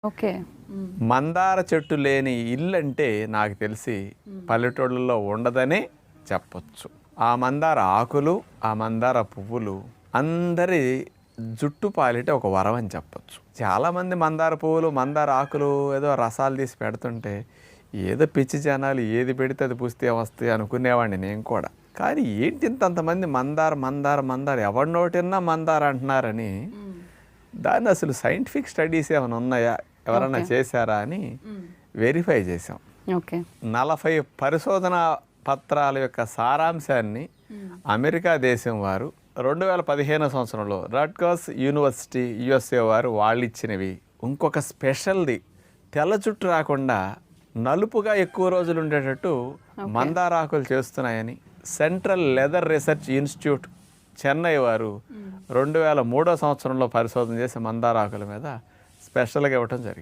Okay. మందార చెట్టు లేని ఇల్లు అంటే నాకు తెలిసి పల్లెటూళ్ళలో ఉండదనే చెప్పొచ్చు. ఆ మందార ఆకులు, ఆ మందార పువ్వులు అందరి జుట్టు పాలిట ఒక వరం అని చెప్పొచ్చు. చాలామంది మందార పువ్వులు, మందార ఆకులు ఏదో రసాలు తీసి పెడుతుంటే ఏదో పిచ్చి జనాలు ఏది పెడితే అది పూస్తే వస్తాయి అనుకునేవాడిని నేను కూడా. కానీ ఏంటి ఇంతంతమంది మందార మందార మందార ఎవరి నోటిన్నా మందార అంటున్నారని దాన్ని అసలు సైంటిఫిక్ స్టడీస్ ఏమైనా ఉన్నాయా, ఎవరైనా చేశారా అని వెరిఫై చేసాం. ఓకే. 40 పరిశోధన పత్రాల యొక్క సారాంశాన్ని అమెరికా దేశం వారు 2015 సంవత్సరంలో రట్గర్స్ యూనివర్సిటీ యుఎస్ఏ వారు వాళ్ళు ఇచ్చినవి. ఇంకొక స్పెషల్ది తెల్ల చుట్టు రాకుండా నలుపుగా ఎక్కువ రోజులు ఉండేటట్టు మందారాకులు చేస్తున్నాయని central leather research institute Chennai వారు 2003 సంవత్సరంలో పరిశోధన చేసి మందారాకుల మీద స్పెషల్గా ఇవ్వటం జరిగింది.